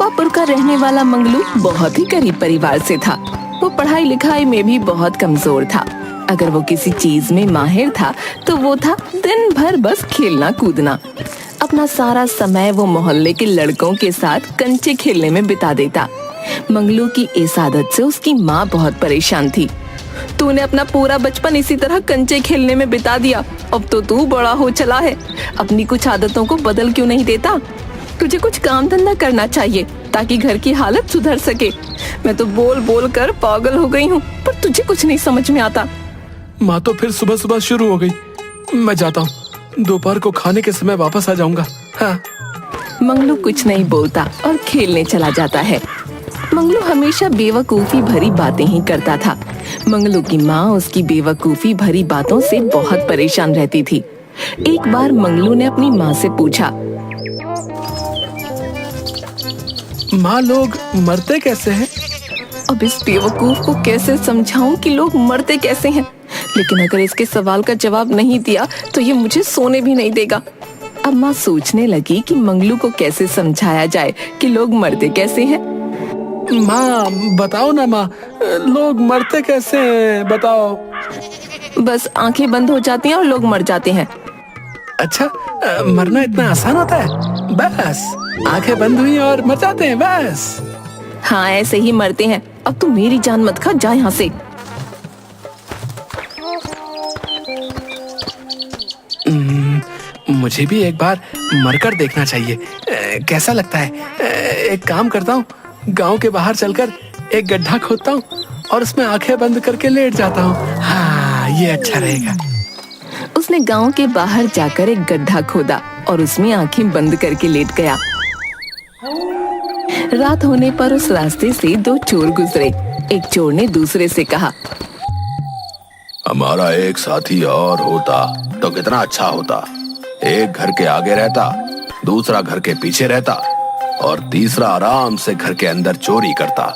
गोपापुर का रहने वाला मंगलू बहुत ही गरीब परिवार से था। वो पढ़ाई लिखाई में भी बहुत कमजोर था। अगर वो किसी चीज में माहिर था तो वो था दिन भर बस खेलना कूदना। अपना सारा समय वो मोहल्ले के लड़कों के साथ कंचे खेलने में बिता देता। मंगलू की इस आदत से उसकी माँ बहुत परेशान थी। तूने अपना पूरा बचपन इसी तरह कंचे खेलने में बिता दिया, अब तो तू बड़ा हो चला है, अपनी कुछ आदतों को बदल क्यों नहीं देता? तुझे कुछ काम धंधा करना चाहिए ताकि घर की हालत सुधर सके। मैं तो बोल बोल कर पागल हो गई हूँ, पर तुझे कुछ नहीं समझ में आता। माँ तो फिर सुबह सुबह शुरू हो गई। मैं जाता हूँ, दोपहर को खाने के समय वापस आ जाऊंगा। हाँ। मंगलू कुछ नहीं बोलता और खेलने चला जाता है। मंगलू हमेशा बेवकूफी भरी बातें ही करता था। मंगलू की माँ उसकी बेवकूफी भरी बातों से बहुत परेशान रहती थी। एक बार मंगलू ने अपनी माँ से पूछा, माँ लोग मरते कैसे हैं? अब इस बेवकूफ को कैसे समझाऊं कि लोग मरते कैसे हैं? लेकिन अगर इसके सवाल का जवाब नहीं दिया तो ये मुझे सोने भी नहीं देगा। अब माँ सोचने लगी कि मंगलू को कैसे समझाया जाए कि लोग मरते कैसे हैं। माँ बताओ ना माँ, लोग मरते कैसे हैं बताओ। बस आंखें बंद हो जाती हैं और लोग मर जाते हैं। अच्छा, मरना इतना आसान होता है? बस आंखें बंद हुई और मर जाते हैं बस। हाँ, ऐसे ही मरते हैं। अब तू मेरी जान मत खा, जा यहाँ से। मुझे भी एक बार मरकर देखना चाहिए। कैसा लगता है? एक काम करता हूँ, गांव के बाहर चलकर एक गड्ढा खोदता हूँ और उसमें आंखें बंद करके लेट जाता हूँ। हाँ, ये अच्छा रहेगा। उसने गांव के बाहर जाकर एक गड्ढा खोदा और उसमें आंखें बंद करके लेट गया। रात होने पर उस रास्ते से दो चोर गुजरे। एक चोर ने दूसरे से कहा, हमारा एक साथी और होता तो कितना अच्छा होता। एक घर के आगे रहता, दूसरा घर के पीछे रहता और तीसरा आराम से घर के अंदर चोरी करता।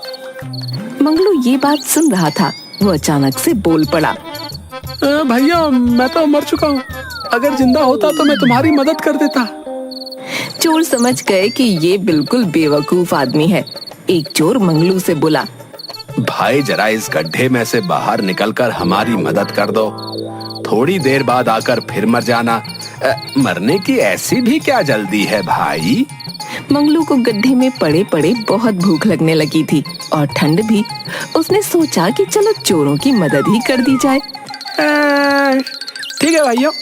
मंगलू ये बात सुन रहा था। वो अचानक से बोल पड़ा, भैया मैं तो मर चुका हूँ, अगर जिंदा होता तो मैं तुम्हारी मदद कर देता। चोर समझ गए कि ये बिल्कुल बेवकूफ आदमी है। एक चोर मंगलू से बोला, भाई जरा इस गड्ढे में से बाहर निकलकर हमारी मदद कर दो, थोड़ी देर बाद आकर फिर मर जाना। मरने की ऐसी भी क्या जल्दी है भाई? मंगलू को गड्ढे में पड़े पड़े बहुत भूख लगने लगी थी और ठंड भी। उसने सोचा कि चलो चोरों की मदद ही कर दी जाए। ठीक है भाइयों,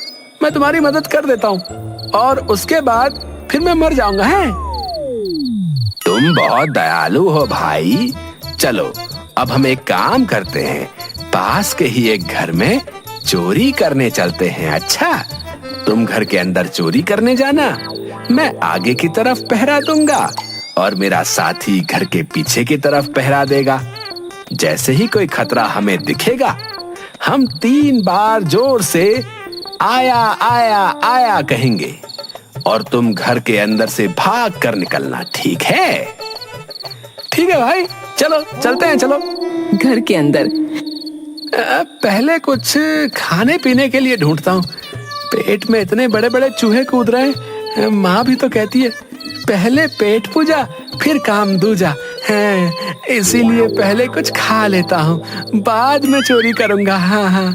मैं तुम्हारी मदद कर देता हूँ और उसके बाद फिर मैं मर जाऊंगा। है तुम बहुत दयालु हो भाई। चलो अब हम एक काम करते हैं, पास के ही एक घर में चोरी करने चलते हैं। अच्छा, तुम घर के अंदर चोरी करने जाना, मैं आगे की तरफ पहरा दूंगा और मेरा साथी घर के पीछे की तरफ पहरा देगा। जैसे ही कोई खतरा हमें दिखेगा, हम 3 बार जोर से आया आया आया कहेंगे और तुम घर के अंदर से भाग कर निकलना। ठीक है? ठीक है भाई, चलो चलते हैं। चलो घर के अंदर पहले कुछ खाने पीने के लिए ढूंढता हूँ। पेट में इतने बड़े बड़े चूहे कूद रहे हैं। माँ भी तो कहती है, पहले पेट पूजा फिर काम दूजा है, इसीलिए पहले कुछ खा लेता हूँ, बाद में चोरी करूंगा। हाँ हाँ।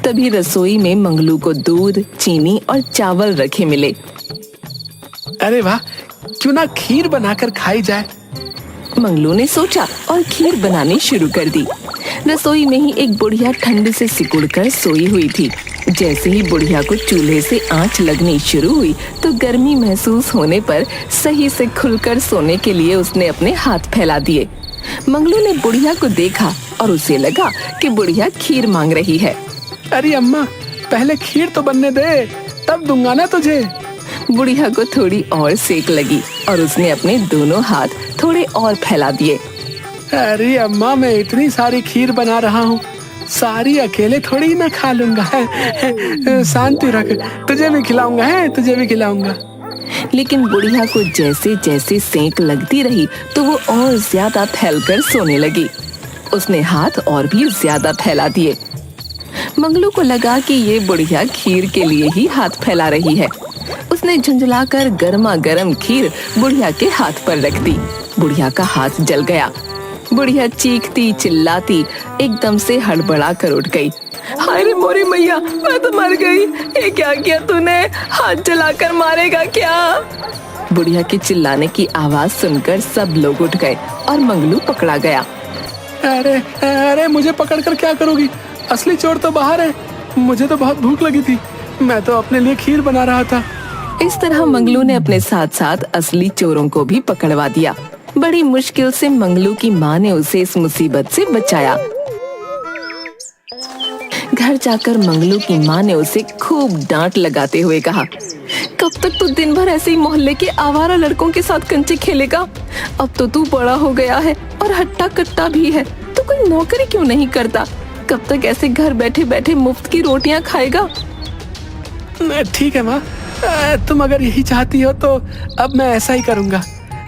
तभी रसोई में मंगलू को दूध, चीनी और चावल रखे मिले। अरे वाह, क्यों ना खीर बनाकर खाई जाए। मंगलू ने सोचा और खीर बनानी शुरू कर दी। रसोई में ही एक बुढ़िया ठंड से सिकुड़कर सोई हुई थी। जैसे ही बुढ़िया को चूल्हे से आंच लगनी शुरू हुई तो गर्मी महसूस होने पर सही से खुलकर सोने के लिए उसने अपने हाथ फैला दिए। मंगलू ने बुढ़िया को देखा और उसे लगा कि बुढ़िया खीर मांग रही है। अरे अम्मा, पहले खीर तो बनने दे, तब दूंगा ना तुझे। बुढ़िया को थोड़ी और सेक लगी और उसने अपने दोनों हाथ थोड़े और फैला दिए। अरे अम्मा, मैं इतनी सारी खीर बना रहा हूँ, सारी अकेले थोड़ी ना खा लूंगा। शांति रख, तुझे भी खिलाऊंगा। है तुझे भी खिलाऊंगा। लेकिन बुढ़िया को जैसे जैसे सेक लगती रही तो वो और ज्यादा फैलकर सोने लगी। उसने हाथ और भी ज्यादा फैला दिए। मंगलू को लगा कि ये बुढ़िया खीर के लिए ही हाथ फैला रही है। उसने झुंझलाकर गर्मा गर्म खीर बुढ़िया के हाथ पर रख दी। बुढ़िया का हाथ जल गया। बुढ़िया चीखती चिल्लाती एकदम से हड़बड़ा कर उठ गई। हाय रे मोरी मैया, मैं तो मर गई। ये क्या किया तूने? हाथ जलाकर मारेगा क्या? बुढ़िया के चिल्लाने की आवाज सुनकर सब लोग उठ गए और मंगलू पकड़ा गया। अरे अरे, मुझे पकड़कर क्या करोगी? असली चोर तो बाहर है। मुझे तो बहुत भूख लगी थी, मैं तो अपने लिए खीर बना रहा था। इस तरह मंगलू ने अपने साथ साथ असली चोरों को भी पकड़वा दिया। बड़ी मुश्किल से मंगलू की माँ ने उसे इस मुसीबत से बचाया। घर जाकर मंगलू की माँ ने उसे खूब डांट लगाते हुए कहा, कब तक तू दिन भर ऐसे ही मोहल्ले के आवारा लड़कों के साथ कंचे खेलेगा? अब तो तू बड़ा हो गया है और हट्टा कट्टा भी है, तो कोई नौकरी क्यों नहीं करता? कब तक ऐसे घर बैठे बैठे मुफ्त की रोटियां खाएगा? ठीक है माँ, तुम अगर यही चाहती हो तो अब मैं ऐसा ही करूँगा।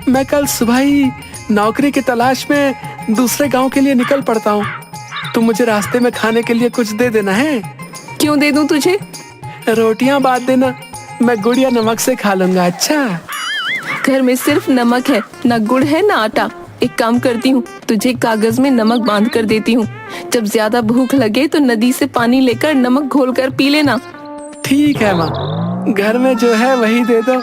मैं कल सुबह ही नौकरी की तलाश में दूसरे गांव के लिए निकल पड़ता हूँ। तुम मुझे रास्ते में खाने के लिए कुछ दे देना है। क्यों दे दूं तुझे? रोटियां बांट देना, मैं गुड़ या नमक से खा लूंगा। अच्छा, घर में सिर्फ नमक है, ना गुड़ है ना आटा। एक काम करती हूँ, तुझे कागज में नमक बांध कर देती हूँ। जब ज्यादा भूख लगे तो नदी से पानी लेकर नमक घोलकर पी लेना। ठीक है माँ, घर में जो है वही दे दो।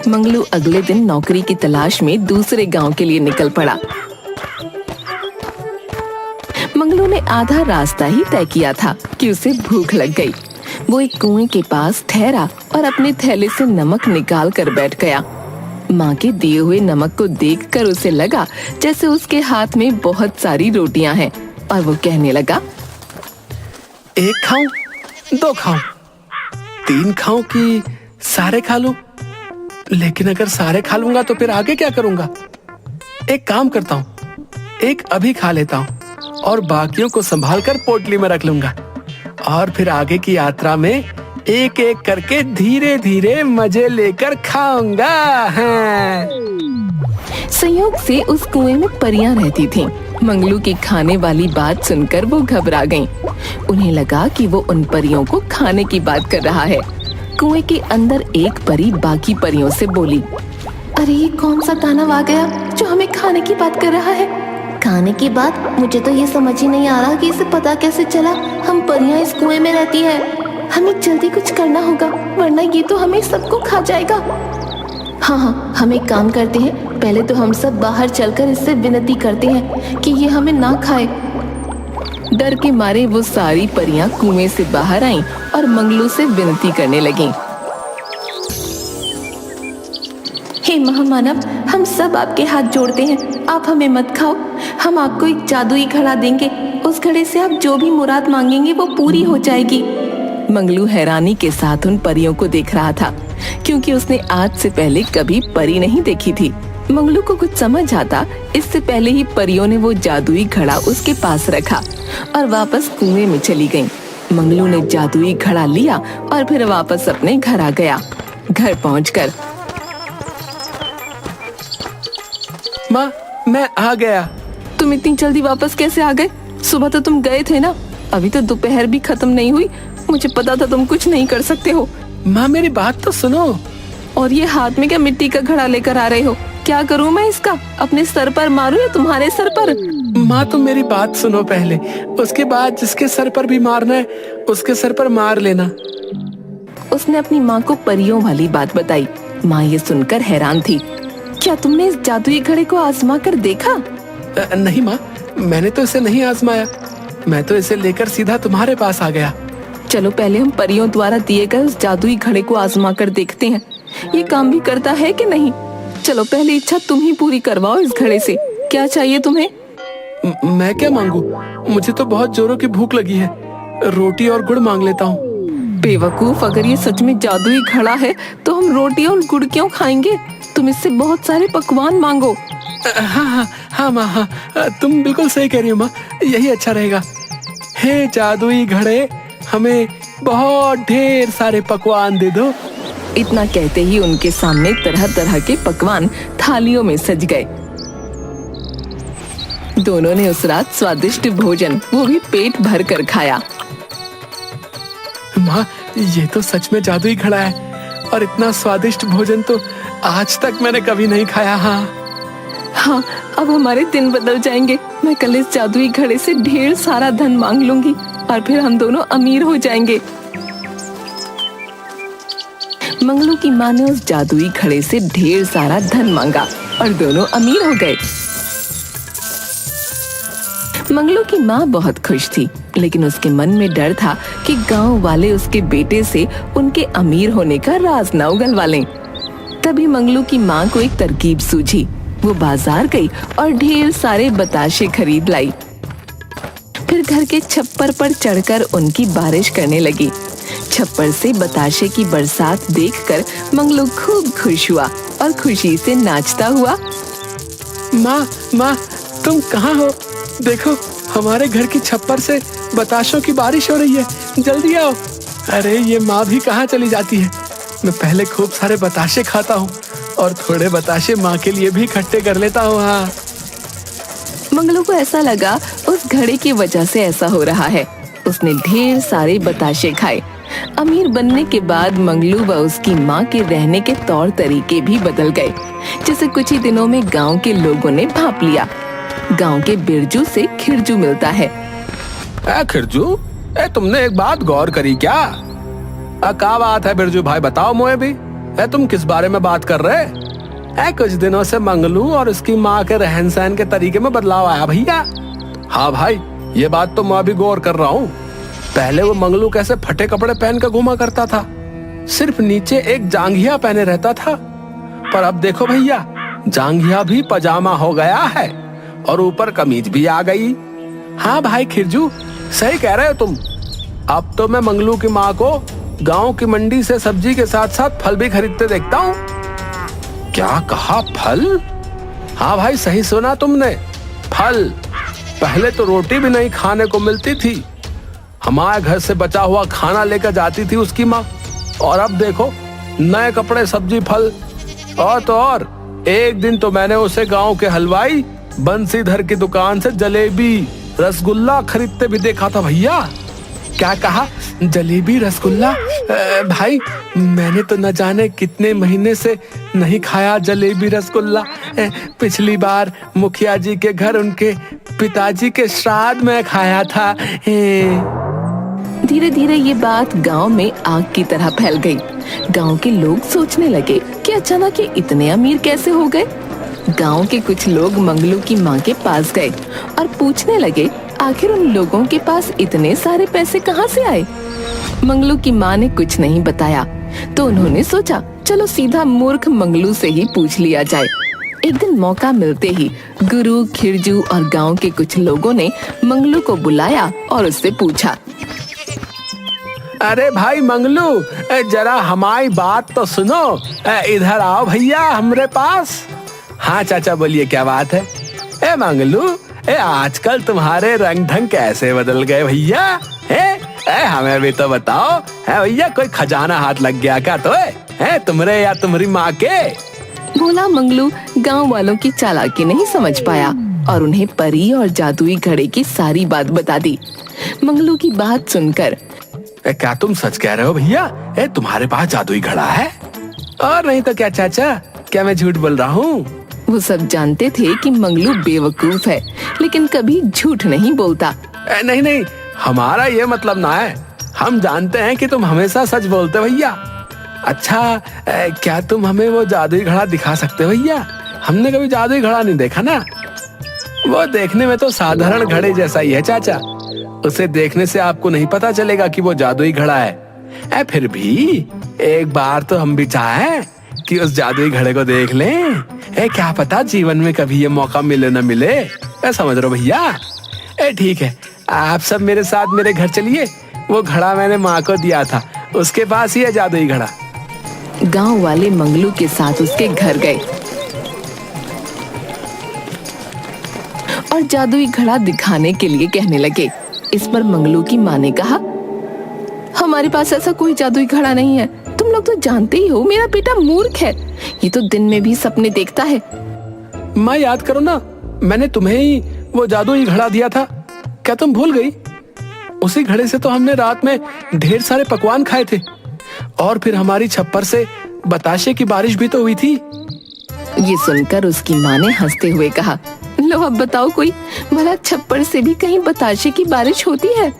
मंगलू अगले दिन नौकरी की तलाश में दूसरे गांव के लिए निकल पड़ा। मंगलू ने आधा रास्ता ही तय किया था कि उसे भूख लग गई। वो एक कुएं के पास ठहरा और अपने थैले से नमक निकाल कर बैठ गया। माँ के दिए हुए नमक को देखकर उसे लगा जैसे उसके हाथ में बहुत सारी रोटियां हैं और वो कहने लगा, एक खाऊं, दो खाऊं, तीन खाऊं कि सारे खा लूं? लेकिन अगर सारे खा लूंगा तो फिर आगे क्या करूंगा? एक काम करता हूँ, एक अभी खा लेता हूँ और बाकियों को संभाल कर पोटली में रख लूंगा और फिर आगे की यात्रा में एक एक करके धीरे धीरे मजे लेकर खाऊंगा। हाँ। संयोग से उस कुएं में परियां रहती थीं। मंगलू की खाने वाली बात सुनकर वो घबरा गईं। उन्हें लगा कि वो उन परियों को खाने की बात कर रहा है। कुएं के अंदर एक परी बाकी परियों से बोली, अरे ये कौन सा दानव आ गया जो हमें खाने की बात कर रहा है? खाने की बात? मुझे तो ये समझ ही नहीं आ रहा कि इसे पता कैसे चला हम परियां इस कुएं में रहती है। हमें जल्दी कुछ करना होगा वरना ये तो हमें सबको खा जाएगा। हाँ, हम एक काम करते हैं, पहले तो हम सब बाहर चलकर इससे विनती करते हैं कि ये हमें ना खाए। डर के मारे वो सारी परियां कुएं से बाहर आईं और मंगलू से विनती करने लगीं। हे महामानव, हम सब आपके हाथ जोड़ते हैं, आप हमें मत खाओ। हम आपको एक जादुई घड़ा देंगे, उस घड़े से आप जो भी मुराद मांगेंगे वो पूरी हो जाएगी। मंगलू हैरानी के साथ उन परियों को देख रहा था, क्योंकि उसने आज से पहले कभी परी नहीं देखी थी। मंगलू को कुछ समझ आता इससे पहले ही परियों ने वो जादुई घड़ा उसके पास रखा और वापस कुएं में चली गईं। मंगलू ने जादुई घड़ा लिया और फिर वापस अपने घर आ गया। घर पहुंचकर, माँ, मैं आ गया। तुम इतनी जल्दी वापस कैसे आ गए? सुबह तो तुम गए थे ना, अभी तो दोपहर भी खत्म नहीं हुई। मुझे पता था तुम कुछ नहीं कर सकते हो। माँ, मेरी बात तो सुनो। और ये हाथ में क्या मिट्टी का घड़ा लेकर आ रहे हो? क्या करूं मैं इसका? अपने सर पर मारूं या तुम्हारे सर पर? माँ, तुम मेरी बात सुनो पहले, उसके बाद जिसके सर पर भी मारना है उसके सर पर मार लेना। उसने अपनी माँ को परियों वाली बात बताई। माँ ये सुनकर हैरान थी। क्या तुमने इस जादुई घड़े को आजमा कर देखा? नहीं माँ, मैंने तो इसे नहीं आजमाया। मैं तो इसे लेकर सीधा तुम्हारे पास आ गया। चलो पहले हम परियों द्वारा दिए गए उस जादुई घड़े को आजमा कर देखते हैं, ये काम भी करता है कि नहीं। चलो पहले इच्छा तुम ही पूरी करवाओ इस घड़े से। क्या चाहिए तुम्हें? मैं क्या मांगू? मुझे तो बहुत जोरों की भूख लगी है। रोटी और गुड़ मांग लेता हूँ। बेवकूफ, अगर ये सच में जादुई घड़ा है तो हम रोटी और गुड़ क्यों खाएंगे? तुम इससे बहुत सारे पकवान मांगो। हाँ माँ, हाँ, तुम बिल्कुल सही कह रही हो माँ, यही अच्छा रहेगा। हे जादुई घड़े, हमें बहुत ढेर सारे पकवान दे दो। इतना कहते ही उनके सामने तरह तरह के पकवान थालियों में सज गए। दोनों ने उस रात स्वादिष्ट भोजन, वो भी पेट भर कर खाया। माँ, ये तो सच में जादुई घड़ा है और इतना स्वादिष्ट भोजन तो आज तक मैंने कभी नहीं खाया। हाँ, अब हमारे दिन बदल जाएंगे। मैं कल इस जादुई घड़े से ढेर सारा धन मांग लूंगी और फिर हम दोनों अमीर हो जाएंगे। मंगलू की माँ ने उस जादुई घड़े से ढेर सारा धन मांगा और दोनों अमीर हो गए। मंगलू की माँ बहुत खुश थी, लेकिन उसके मन में डर था कि गांव वाले उसके बेटे से उनके अमीर होने का राज न उगलवा लें। तभी मंगलू की माँ को एक तरकीब सूझी। वो बाजार गई और ढेर सारे बताशे खरीद लाई। फिर घर के छप्पर पर चढ़कर उनकी बारिश करने लगी। छप्पर से बताशे की बरसात देखकर मंगलू खूब खुश हुआ और खुशी से नाचता हुआ, माँ, तुम कहाँ हो? देखो, हमारे घर की छप्पर से बताशों की बारिश हो रही है, जल्दी आओ। अरे ये माँ भी कहाँ चली जाती है? मैं पहले खूब सारे बताशे खाता हूँ और थोड़े बताशे माँ के लिए भी इकट्ठे कर लेता हूँ। हाँ, मंगलू को ऐसा लगा उस घड़े की वजह से ऐसा हो रहा है। उसने ढेर सारे बताशे खाए। अमीर बनने के बाद मंगलू व उसकी माँ के रहने के तौर तरीके भी बदल गए। जैसे कुछ ही दिनों में गांव के लोगों ने भांप लिया। गांव के बिरजू से खिरजू मिलता है। खिरजू, तुमने एक बात गौर करी क्या? क्या बात है बिरजू भाई, बताओ मुझे भी। तुम किस बारे में बात कर रहे? कुछ दिनों से मंगलू और उसकी माँ के रहन सहन के तरीके में बदलाव आया भैया। हाँ भाई, ये बात तो मैं भी गौर कर रहा हूँ। पहले वो मंगलू कैसे फटे कपड़े पहन कर घूमा करता था, सिर्फ नीचे एक जांघिया पहने रहता था, पर अब देखो भैया, जांघिया भी पजामा हो गया है और ऊपर कमीज भी आ गई। हाँ भाई खिरजू, सही कह रहे हो तुम। अब तो मैं मंगलू की माँ को गांव की मंडी से सब्जी के साथ साथ फल भी खरीदते देखता हूँ। क्या कहा, फल? हाँ भाई, सही सुना तुमने, फल। पहले तो रोटी भी नहीं खाने को मिलती थी। हमारे घर से बचा हुआ खाना लेकर जाती थी उसकी माँ, और अब देखो, नए कपड़े, सब्जी, फल। और एक दिन तो मैंने उसे गांव के हलवाई बंसीधर की दुकान से जलेबी, रसगुल्ला खरीदते भी देखा था भैया। क्या कहा, जलेबी, रसगुल्ला? भाई, मैंने तो न जाने कितने महीने से नहीं खाया जलेबी, रसगुल्ला। पिछली बार मुखिया जी के घर उनके पिताजी के श्राद्ध में खाया था। धीरे धीरे ये बात गांव में आग की तरह फैल गई। गांव के लोग सोचने लगे कि अचानक ये इतने अमीर कैसे हो गए। गांव के कुछ लोग मंगलू की माँ के पास गए और पूछने लगे आखिर उन लोगों के पास इतने सारे पैसे कहाँ से आए। मंगलू की माँ ने कुछ नहीं बताया, तो उन्होंने सोचा चलो सीधा मूर्ख मंगलू से ही पूछ लिया जाए। एक दिन मौका मिलते ही गुरु, खिरजू और गांव के कुछ लोगों ने मंगलू को बुलाया और उससे पूछा, अरे भाई मंगलू, जरा हमारी बात तो सुनो। इधर आओ भैया हमारे पास। हाँ चाचा, बोलिए, क्या बात है? मंगलू, आजकल तुम्हारे रंग ढंग कैसे बदल गए भैया? हमें भी तो बताओ। भैया, कोई खजाना हाथ लग गया क्या तुम्हारे या तुम्हारी माँ के? बोला मंगलू गांव वालों की चालाकी नहीं समझ पाया और उन्हें परी और जादुई घड़े की सारी बात बता दी। मंगलू की बात सुनकर, क्या तुम सच कह रहे हो भैया? तुम्हारे पास जादुई घड़ा है? और नहीं तो क्या चाचा, क्या मैं झूठ बोल रहा हूँ? वो सब जानते थे कि मंगलू बेवकूफ है, लेकिन कभी झूठ नहीं बोलता। नहीं, हमारा ये मतलब ना है। हम जानते हैं कि तुम हमेशा सच बोलते भैया। अच्छा, क्या तुम हमें वो जादुई घड़ा दिखा सकते हो भैया? हमने कभी जादुई घड़ा नहीं देखा ना। वो देखने में तो साधारण घड़े जैसा ही है चाचा। उसे देखने से आपको नहीं पता चलेगा कि वो जादुई घड़ा है। फिर भी एक बार तो हम भी चाहें कि उस जादुई घड़े को देख लें। क्या पता जीवन में कभी ये मौका मिले न मिले। समझ रहे हो भैया? ठीक है, आप सब मेरे साथ मेरे घर चलिए। वो घड़ा मैंने माँ को दिया था, उसके पास ही है जादुई घड़ा। गांव वाले मंगलू के साथ उसके घर गए और जादुई घड़ा दिखाने के लिए कहने लगे। इस पर मंगलू की माँ ने कहा, हमारे पास ऐसा कोई जादुई घड़ा नहीं है। तुम लोग तो जानते ही हो मेरा बेटा मूर्ख है, ये तो दिन में भी सपने देखता है। माँ, याद करो ना, मैंने तुम्हें ही वो जादुई घड़ा दिया था, क्या तुम भूल गई? उसी घड़े से तो हमने रात में ढेर सारे पकवान खाए थे, और फिर हमारी छप्पर से बताशे की बारिश भी तो हुई थी। ये सुनकर उसकी माँ ने हंसते हुए कहा, लो अब बताओ कोई भला छप्पर से भी कहीं बताशे की बारिश होती है।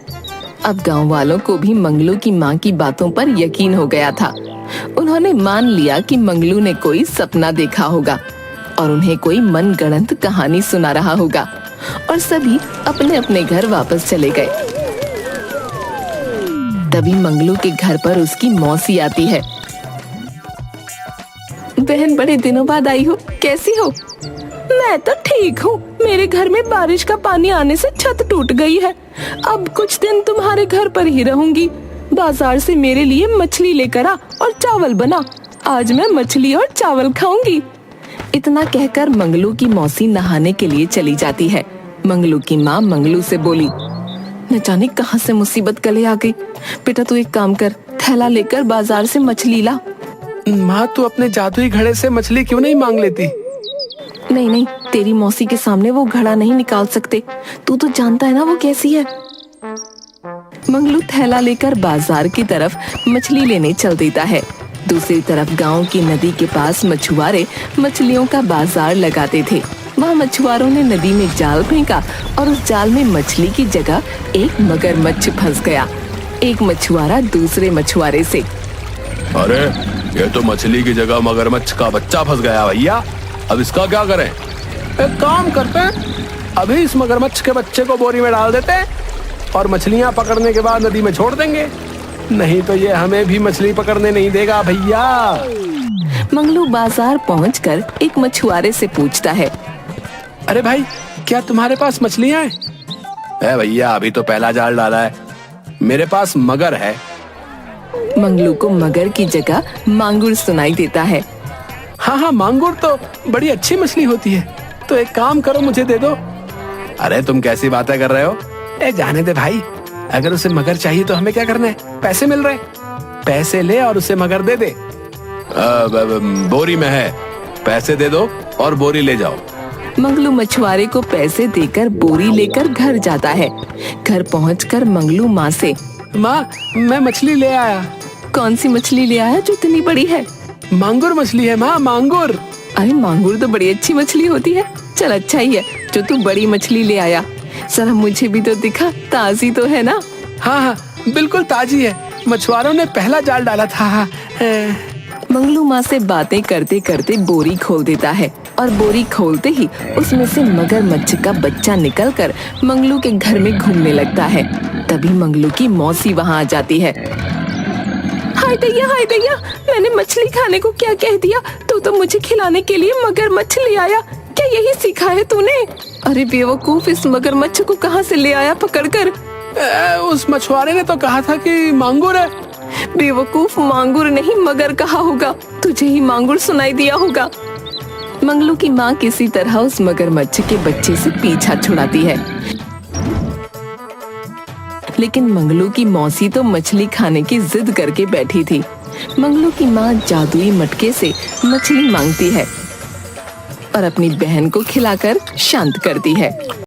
अब गांव वालों को भी मंगलू की माँ की बातों पर यकीन हो गया था। उन्होंने मान लिया कि मंगलू ने कोई सपना देखा होगा और उन्हें कोई मनगढ़ंत कहानी सुना रहा होगा, और सभी अपने अपने घर वापस चले गए। तभी मंगलू के घर पर उसकी मौसी आती है। बहन, बड़े दिनों बाद आई हो, कैसी हो? मैं तो ठीक हूँ। मेरे घर में बारिश का पानी आने से छत टूट गई है। अब कुछ दिन तुम्हारे घर पर ही रहूंगी। बाजार से मेरे लिए मछली लेकर आ और चावल बना। आज मैं मछली और चावल खाऊंगी। इतना कहकर मंगलू की मौसी नहाने के लिए चली जाती है। मंगलू की माँ मंगलू से बोली, न जाने कहाँ से मुसीबत गले आ गई। बेटा तू एक काम कर, थैला लेकर बाजार से मछली ला। माँ, तू अपने जादुई घड़े से मछली क्यों नहीं मांग लेती? नहीं नहीं, तेरी मौसी के सामने वो घड़ा नहीं निकाल सकते। तू तो जानता है ना वो कैसी है। मंगलू थैला लेकर बाजार की तरफ मछली लेने चल देता है। दूसरी तरफ गांव की नदी के पास मछुआरे मछलियों का बाजार लगाते थे। वहाँ मछुआरों ने नदी में जाल फेंका और उस जाल में मछली की जगह एक मगरमच्छ फंस गया। एक मछुआरा दूसरे मछुआरे से, अरे ये तो मछली की जगह मगरमच्छ का बच्चा फंस गया भैया, अब इसका क्या करें? एक काम करते हैं, अभी इस मगरमच्छ के बच्चे को बोरी में डाल देते हैं और मछलियाँ पकड़ने के बाद नदी में छोड़ देंगे। नहीं तो ये हमें भी मछली पकड़ने नहीं देगा भैया। मंगलू बाजार पहुंचकर एक मछुआरे से पूछता है, अरे भाई, क्या तुम्हारे पास मछलियाँ हैं? ए भैया, अभी तो पहला जाल डाला है, मेरे पास मगर है। मंगलू को मगर की जगह मांगुर सुनाई देता है। हाँ हाँ, मांगुर तो बड़ी अच्छी मछली होती है, तो एक काम करो, मुझे दे दो। अरे तुम कैसी बातें कर रहे हो? ए जाने दे भाई, अगर उसे मगर चाहिए तो हमें क्या करना है? पैसे मिल रहे, पैसे ले और उसे मगर दे दे। बोरी में है, पैसे दे दो और बोरी ले जाओ। मंगलू मछुआरे को पैसे देकर बोरी लेकर घर जाता है। घर पहुंचकर मंगलू माँ से, माँ, मैं मछली ले आया। कौन सी मछली ले आया जो इतनी बड़ी है? मांगुर मछली है माँ, मांगुर। अरे मांगुर तो बड़ी अच्छी मछली होती है। चल अच्छा ही है जो तू बड़ी मछली ले आया। जरा मुझे भी तो दिखा, ताजी तो है ना? हाँ हाँ, बिल्कुल ताजी है, मछुआरों ने पहला जाल डाला था। हाँ। मंगलू माँ से बातें करते करते बोरी खोल देता है और बोरी खोलते ही उसमें से मगरमच्छ का बच्चा निकलकर मंगलू के घर में घूमने लगता है। तभी मंगलू की मौसी वहाँ आ जाती है। हाय दैया, हाय दैया, मैंने मछली खाने को क्या कह दिया? तू तो मुझे खिलाने के लिए मगरमच्छ ले आया। क्या यही सीखा है तूने? अरे बेवकूफ, इस मगरमच्छ को कहाँ से ले आया पकड़कर? उस मछुआरे ने तो कहा था कि मांगुर है। बेवकूफ, मांगुर नहीं मगर कहा होगा। तुझे ही मांगुर सुनाई दिया होगा। मंगलू की माँ किसी तरह उस मगरमच्छ के बच्चे से पीछा छुड़ाती है, लेकिन मंगलू की मौसी तो मछली खाने की जिद करके बैठी थी। मंगलू की माँ जादुई मटके से मछली मांगती है और अपनी बहन को खिलाकर शांत करती है।